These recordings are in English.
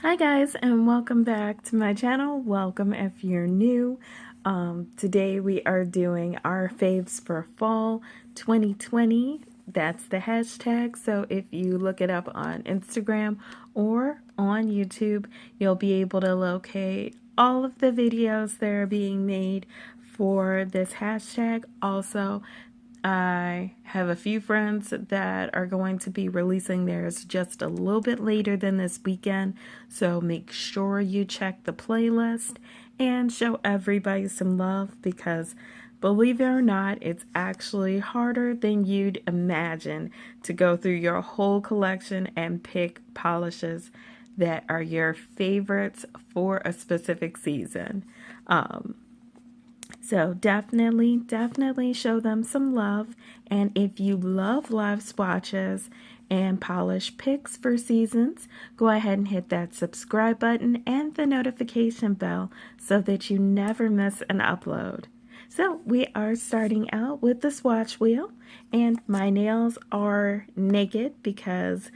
Hi guys, and welcome back to my channel. Welcome if you're new. Today we are doing our faves for fall 2020. That's the hashtag, so if you look it up on Instagram or on YouTube, you'll be able to locate all of the videos that are being made for this hashtag. Also, I have a few friends that are going to be releasing theirs just a little bit later than this weekend, so make sure you check the playlist and show everybody some love because, believe it or not, it's actually harder than you'd imagine to go through your whole collection and pick polishes that are your favorites for a specific season. So definitely show them some love. And if you love live swatches and polish picks for seasons, go ahead and hit that subscribe button and the notification bell so that you never miss an upload. So we are starting out with the swatch wheel, and my nails are naked because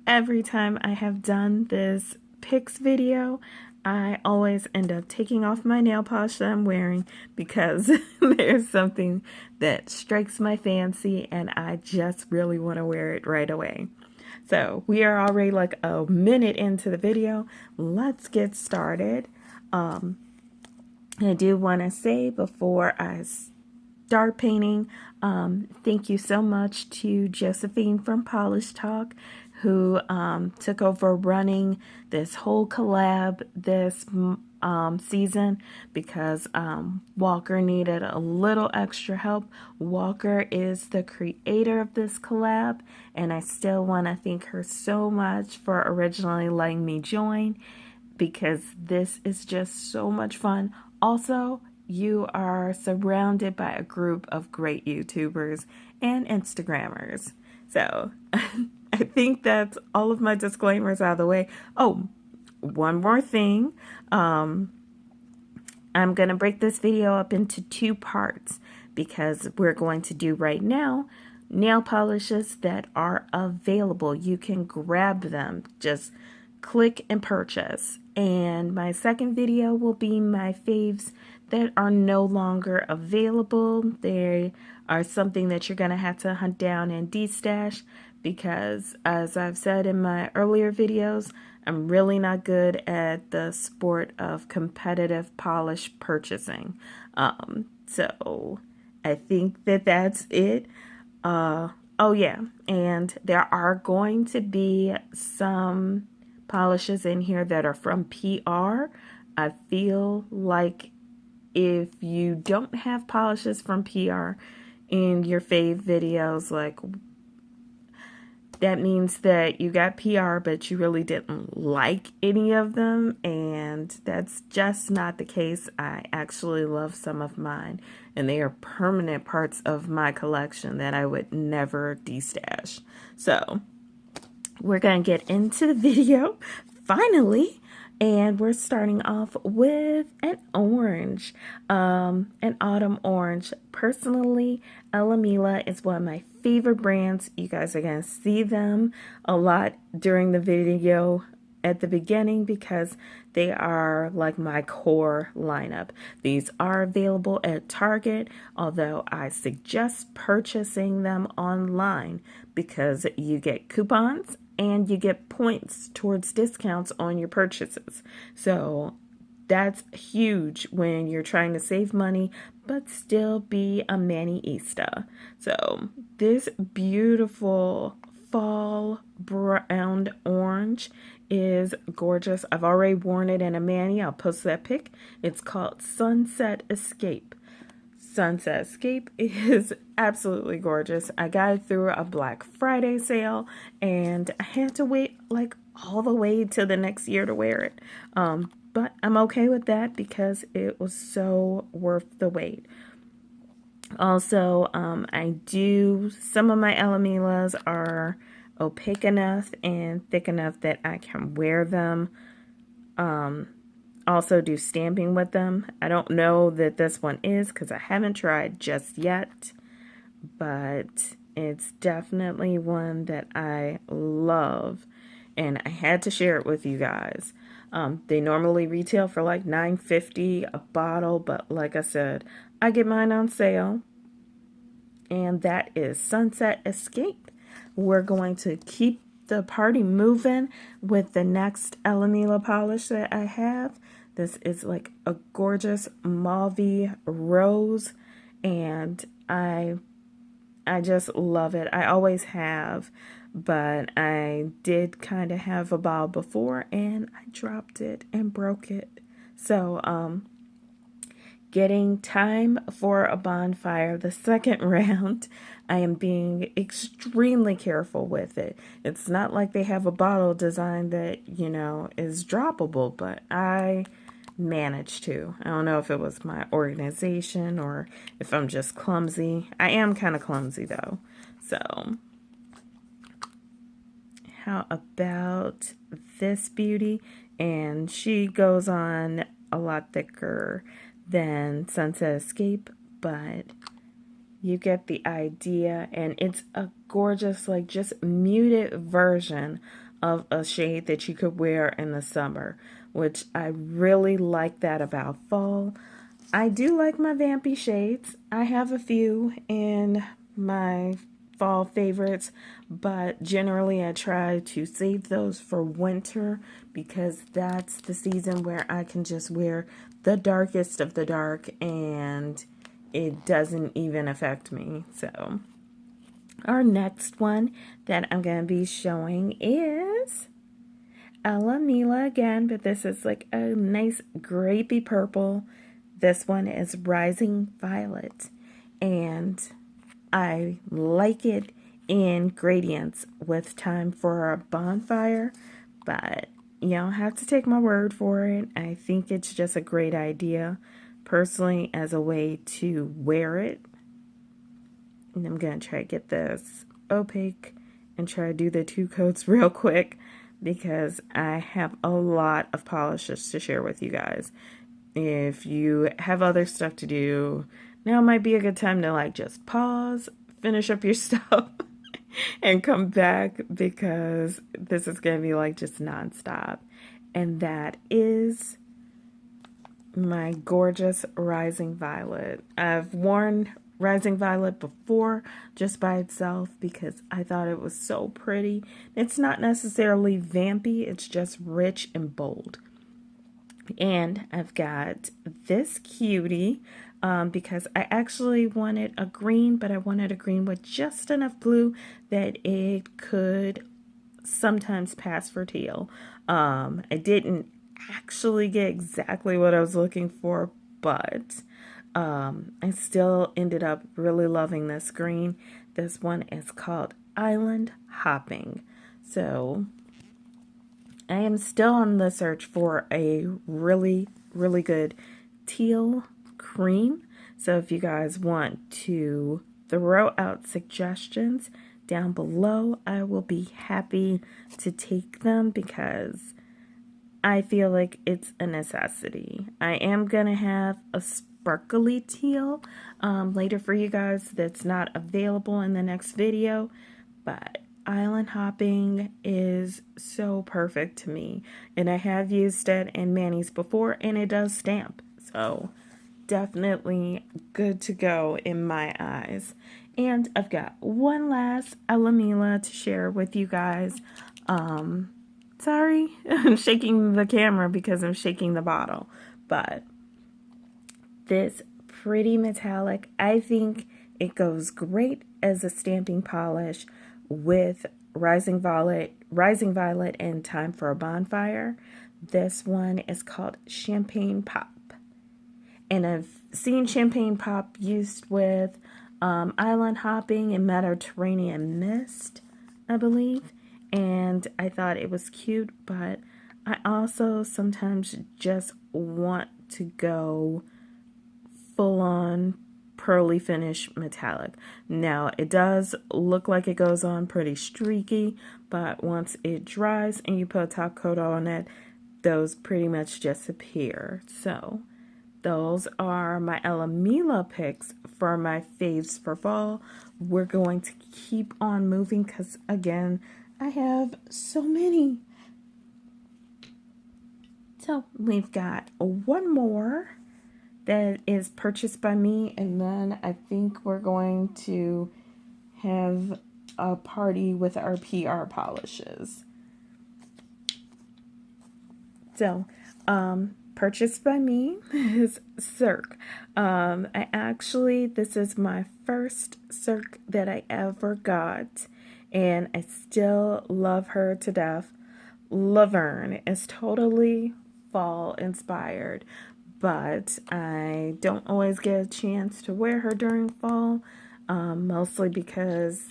every time I have done this picks video, I always end up taking off my nail polish that I'm wearing because there's something that strikes my fancy and I just really want to wear it right away. So we are already like a minute into the video. Let's get started. I do want to say before I start painting, thank you so much to Josephine from Polish Talk, who took over running this whole collab this season because Walker needed a little extra help. Walker is the creator of this collab, and I still want to thank her so much for originally letting me join because this is just so much fun. Also, you are surrounded by a group of great YouTubers and Instagrammers. So I think that's all of my disclaimers out of the way. Oh, one more thing. I'm going to break this video up into two parts because we're going to do right now nail polishes that are available. You can grab them. Just click and purchase. And my second video will be my faves that are no longer available. They are something that you're going to have to hunt down and destash because, as I've said in my earlier videos, I'm really not good at the sport of competitive polish purchasing. So I think that that's it. Oh yeah, and there are going to be some polishes in here that are from PR. I feel like if you don't have polishes from PR in your fave videos, like, that means that you got PR but you really didn't like any of them, and that's just not the case. I actually love some of mine, and they are permanent parts of my collection that I would never destash. So we're gonna get into the video finally, and we're starting off with an orange, an autumn orange. Personally, Ella+Mila is one of my favorite brands. You guys are going to see them a lot during the video at the beginning because they are like my core lineup. These are available at Target, although I suggest purchasing them online because you get coupons and you get points towards discounts on your purchases. So that's huge when you're trying to save money but still be a Maniista. So this beautiful fall brown orange is gorgeous. I've already worn it in a mani. I'll post that pic. It's called Sunset Escape. Sunset Escape is absolutely gorgeous. I got it through a Black Friday sale, and I had to wait like all the way till the next year to wear it. But I'm okay with that because it was so worth the wait. Also, some of my Ella+Milas are opaque enough and thick enough that I can wear them. Also do stamping with them. I don't know that this one is because I haven't tried just yet, but it's definitely one that I love, and I had to share it with you guys. They normally retail for like $9.50 a bottle, but like I said, I get mine on sale. And that is Sunset Escape. We're going to keep the party moving with the next Ella+Mila polish that I have. This is like a gorgeous mauve rose, and I just love it. I always have, but I did kind of have a bottle before and I dropped it and broke it. So, getting Time for a Bonfire, the second round, I am being extremely careful with it. It's not like they have a bottle design that, you know, is droppable, but I managed to. I don't know if it was my organization or if I'm just clumsy. I am kind of clumsy though. So, how about this beauty? And she goes on a lot thicker than Sunset Escape, but you get the idea, and it's a gorgeous, like, just muted version of a shade that you could wear in the summer, which I really like that about fall. I do like my vampy shades. I have a few in my fall favorites, but generally I try to save those for winter because that's the season where I can just wear the darkest of the dark and it doesn't even affect me. So our next one that I'm going to be showing is Ella+Mila again, but this is like a nice grapey purple. This one is Rising Violet, and I like it in gradients with Time for a Bonfire, but you don't have to take my word for it. I think it's just a great idea, personally, as a way to wear it. And I'm going to try to get this opaque and try to do the two coats real quick because I have a lot of polishes to share with you guys. If you have other stuff to do, now might be a good time to like just pause, finish up your stuff, and come back because this is going to be like just nonstop. And that is my gorgeous Rising Violet. I've worn Rising Violet before just by itself because I thought it was so pretty. It's not necessarily vampy, it's just rich and bold. And I've got this cutie because I actually wanted a green, but I wanted a green with just enough blue that it could sometimes pass for teal. I didn't actually get exactly what I was looking for, but I still ended up really loving this green. This one is called Island Hopping. So I am still on the search for a really, really good teal cream. So if you guys want to throw out suggestions down below, I will be happy to take them because I feel like it's a necessity. I am going to have a sparkly teal later for you guys that's not available in the next video, but Island Hopping is so perfect to me, and I have used it in manis before and it does stamp, so definitely good to go in my eyes. And I've got one last Ella+Mila to share with you guys. Sorry, I'm shaking the camera because I'm shaking the bottle, but this pretty metallic, I think it goes great as a stamping polish with Rising Violet and Time for a Bonfire. This one is called Champagne Pop. And I've seen Champagne Pop used with Island Hopping and Mediterranean Mist, I believe. And I thought it was cute, but I also sometimes just want to go full on pearly finish metallic. Now it does look like it goes on pretty streaky, but once it dries and you put a top coat on it, those pretty much disappear. So those are my Ella+Mila picks for my faves for fall. We're going to keep on moving because again, I have so many. So we've got one more that is purchased by me, and then I think we're going to have a party with our PR polishes. So, purchased by me is Cirque. This is my first Cirque that I ever got, and I still love her to death. Verne is totally fall inspired, but I don't always get a chance to wear her during fall, mostly because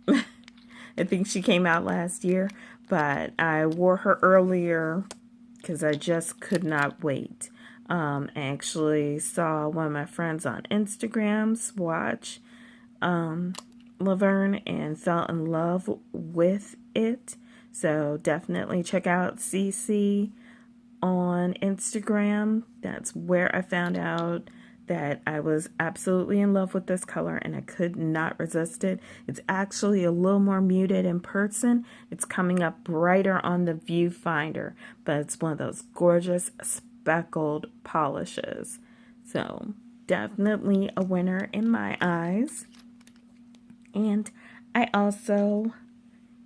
I think she came out last year, but I wore her earlier because I just could not wait. I actually saw one of my friends on Instagram swatch Verne and fell in love with it. So definitely check out CC on Instagram. That's where I found out that I was absolutely in love with this color and I could not resist it. It's actually a little more muted in person. It's coming up brighter on the viewfinder, but it's one of those gorgeous speckled polishes. So definitely a winner in my eyes. And I also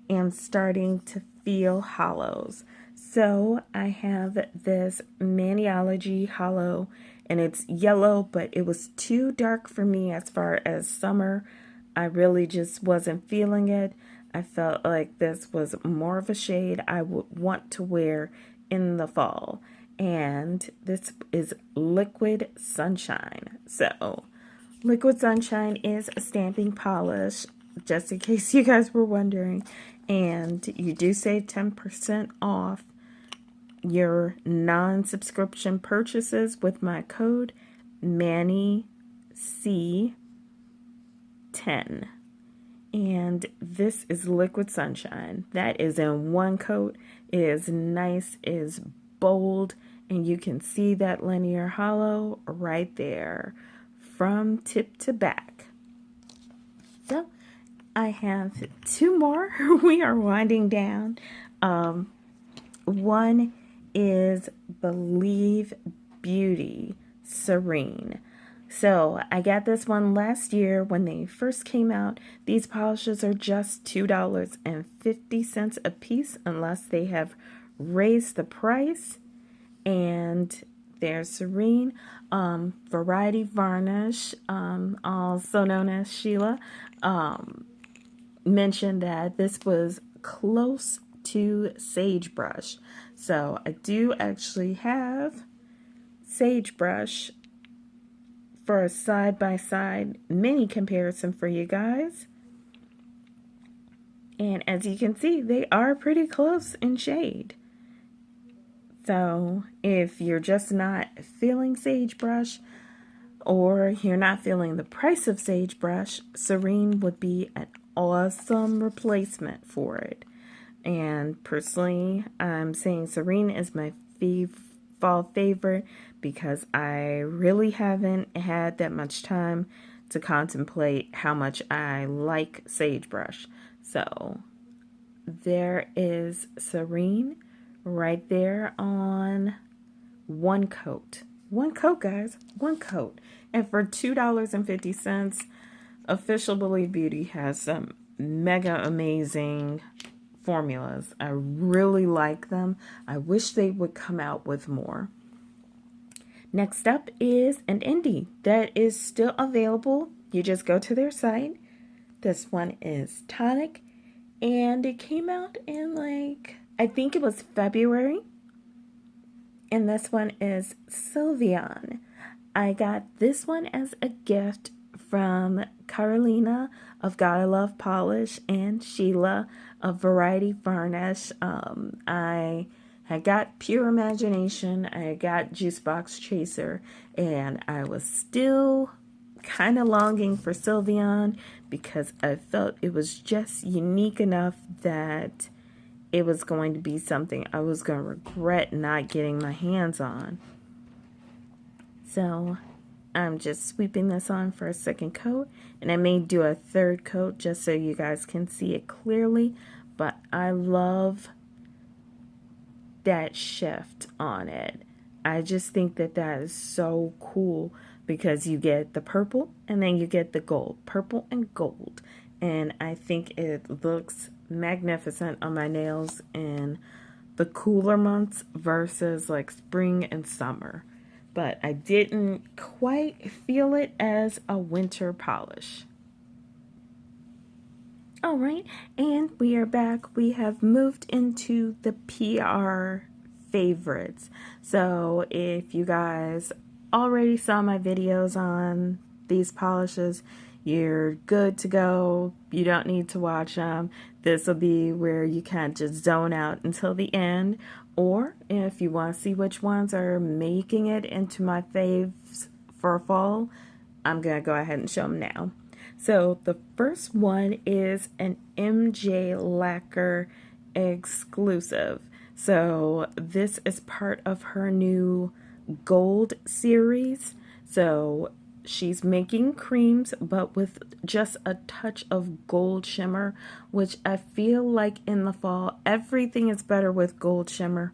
am starting to feel hollows. So I have this Maniology hollow, and it's yellow, but it was too dark for me as far as summer. I really just wasn't feeling it. I felt like this was more of a shade I would want to wear in the fall. And this is Liquid Sunshine. So Liquid Sunshine is a stamping polish, just in case you guys were wondering. And you do save 10% off your non-subscription purchases with my code MANYC10. And this is Liquid Sunshine. That is in one coat. It is nice, it is bold, and you can see that linear hollow right there from tip to back. So I have two more. We are winding down. One is Believe Beauty Serene. So I got this one last year when they first came out. These polishes are just $2.50 a piece unless they have raised the price. And they're Serene Variety Varnish, also known as Sheila, mentioned that this was close to Sagebrush. So I do actually have Sagebrush for a side-by-side mini comparison for you guys. And as you can see, they are pretty close in shade. So if you're just not feeling Sagebrush, or you're not feeling the price of Sagebrush, Serene would be an awesome replacement for it. And personally, I'm saying Serene is my fall favorite because I really haven't had that much time to contemplate how much I like Sagebrush. So there is Serene right there on one coat. One coat, guys. One coat. And for $2.50, Official Believe Beauty has some mega amazing formulas. I really like them. I wish they would come out with more. Next up is an indie that is still available. You just go to their site. This one is Tonic, and it came out in I think it was February. And this one is Sylveon. I got this one as a gift from Carolina of Gotaluvpolish and Sheila of Variety Varnish. I had got Pure Imagination, I got Juice Box Chaser, and I was still kind of longing for Sylveon because I felt it was just unique enough that it was going to be something I was going to regret not getting my hands on. So I'm just sweeping this on for a second coat, and I may do a third coat just so you guys can see it clearly, but I love that shift on it. I just think that that is so cool because you get the purple and then you get the gold, purple and gold. And I think it looks magnificent on my nails in the cooler months versus like spring and summer. But I didn't quite feel it as a winter polish. All right, and we are back. We have moved into the PR favorites. So if you guys already saw my videos on these polishes, you're good to go. You don't need to watch them. This will be where you can't just zone out until the end. Or if you want to see which ones are making it into my faves for fall, I'm going to go ahead and show them now. So the first one is an MJ Lacquer exclusive. So this is part of her new gold series. So she's making creams, but with just a touch of gold shimmer, which I feel like in the fall, everything is better with gold shimmer.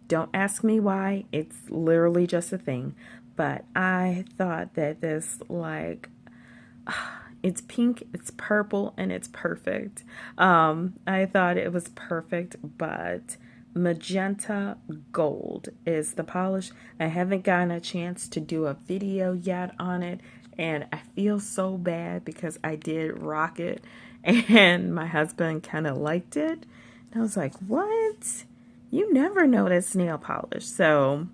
Don't ask me why. It's literally just a thing. But I thought that this, like, it's pink, it's purple, and it's perfect. I thought it was perfect, but magenta gold is the polish. I haven't gotten a chance to do a video yet on it, and I feel so bad because I did rock it, and my husband kind of liked it. And I was like, what? You never notice nail polish. So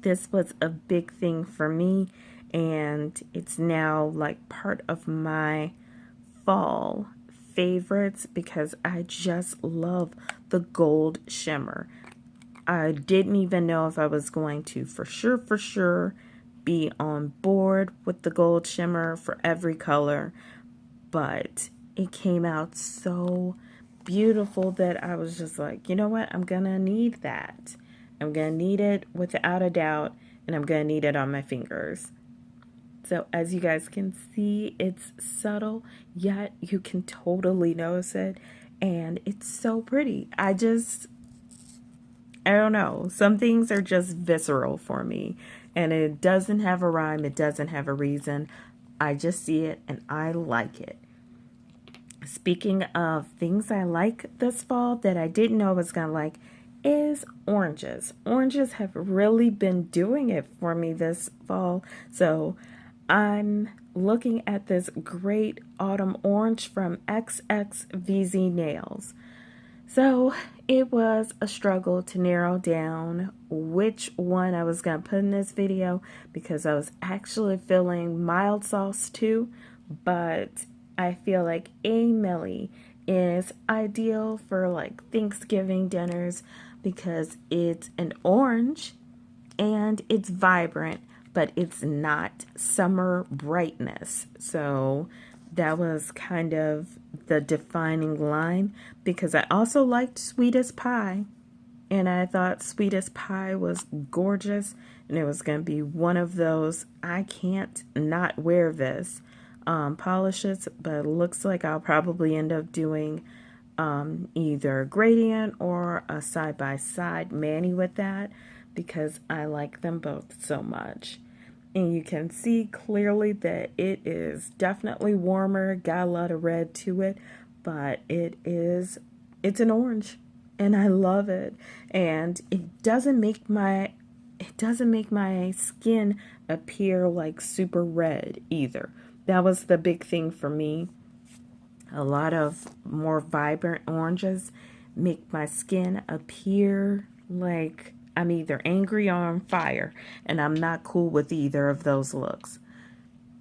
this was a big thing for me. And it's now like part of my fall favorites because I just love the gold shimmer. I didn't even know if I was going to for sure be on board with the gold shimmer for every color, but it came out so beautiful that I was just like, you know what, I'm gonna need that. I'm gonna need it without a doubt, and I'm gonna need it on my fingers. So as you guys can see, it's subtle, yet you can totally notice it. And it's so pretty. I don't know. Some things are just visceral for me. And it doesn't have a rhyme. It doesn't have a reason. I just see it and I like it. Speaking of things I like this fall that I didn't know I was going to like is oranges. Oranges have really been doing it for me this fall. So I'm looking at this great autumn orange from XXVZ Nails. So it was a struggle to narrow down which one I was going to put in this video because I was actually feeling mild sauce too, but I feel like A Millie is ideal for like Thanksgiving dinners because it's an orange and it's vibrant, but it's not summer brightness. So that was kind of the defining line because I also liked Sweetest Pie, and I thought Sweetest Pie was gorgeous, and it was going to be one of those I can't not wear this polishes, but it looks like I'll probably end up doing either gradient or a side-by-side mani with that because I like them both so much. And you can see clearly that it is definitely warmer, got a lot of red to it, but it's an orange and I love it. And it doesn't make my skin appear like super red either. That was the big thing for me. A lot of more vibrant oranges make my skin appear like I'm either angry or on fire, and I'm not cool with either of those looks.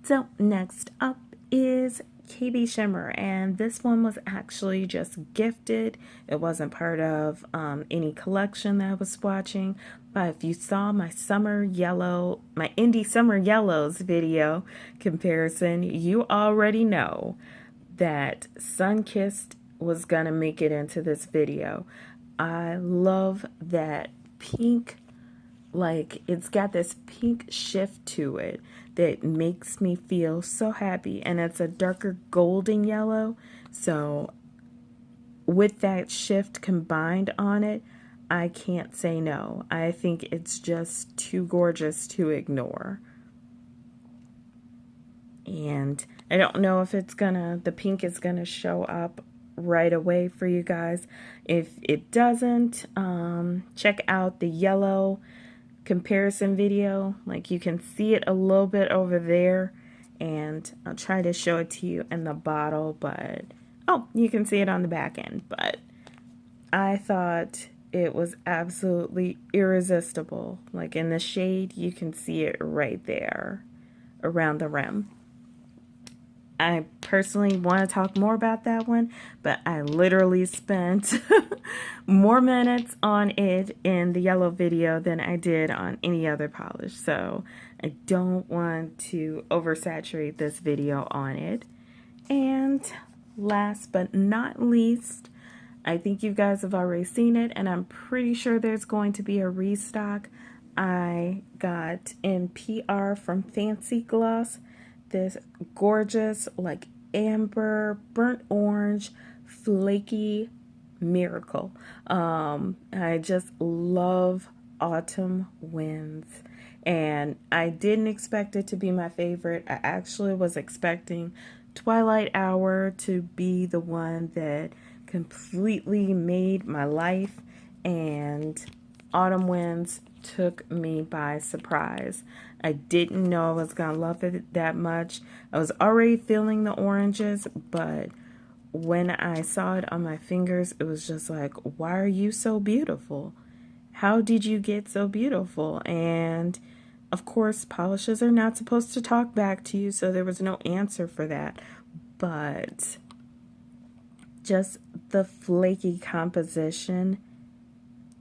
So next up is KB Shimmer, and this one was actually just gifted. It wasn't part of any collection that I was watching, but if you saw my Indie Summer Yellows video comparison, you already know that Sun Kissed was gonna make it into this video. I love that pink, like it's got this pink shift to it that makes me feel so happy, and it's a darker golden yellow, so with that shift combined on it, I can't say no. I think it's just too gorgeous to ignore. And I don't know if the pink is gonna show up right away for you guys. If it doesn't, check out the yellow comparison video. Like, you can see it a little bit over there, and I'll try to show it to you in the bottle, but oh, you can see it on the back end. But I thought it was absolutely irresistible. Like, in the shade, you can see it right there around the rim. I personally want to talk more about that one, but I literally spent more minutes on it in the yellow video than I did on any other polish. So I don't want to oversaturate this video on it. And last but not least, I think you guys have already seen it, and I'm pretty sure there's going to be a restock. I got in PR from Fancy Gloss this gorgeous, like, amber, burnt orange, flaky miracle. I just love autumn winds, and I didn't expect it to be my favorite. I actually was expecting Twilight Hour to be the one that completely made my life, and autumn winds took me by surprise. I didn't know I was gonna love it that much. I was already feeling the oranges, but when I saw it on my fingers, it was just like, why are you so beautiful? How did you get so beautiful? And of course, polishes are not supposed to talk back to you, so there was no answer for that. But just the flaky composition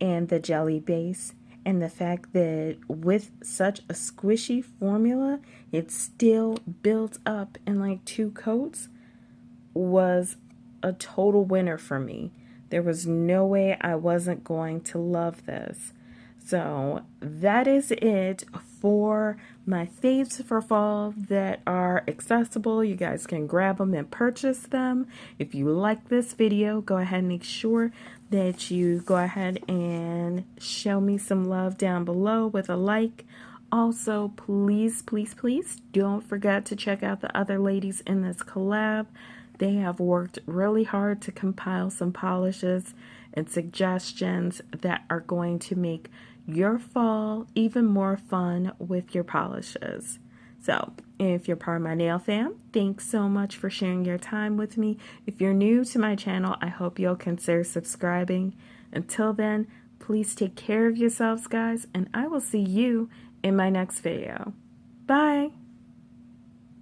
and the jelly base, and the fact that with such a squishy formula, it still built up in like 2 coats, was a total winner for me. There was no way I wasn't going to love this. So that is it for my faves for fall that are accessible. You guys can grab them and purchase them. If you like this video, go ahead and make sure that you go ahead and show me some love down below with a like. Also, please, please, please don't forget to check out the other ladies in this collab. They have worked really hard to compile some polishes and suggestions that are going to make your fall even more fun with your polishes. So, if you're part of my nail fam, thanks so much for sharing your time with me. If you're new to my channel, I hope you'll consider subscribing. Until then, please take care of yourselves, guys, and I will see you in my next video. Bye!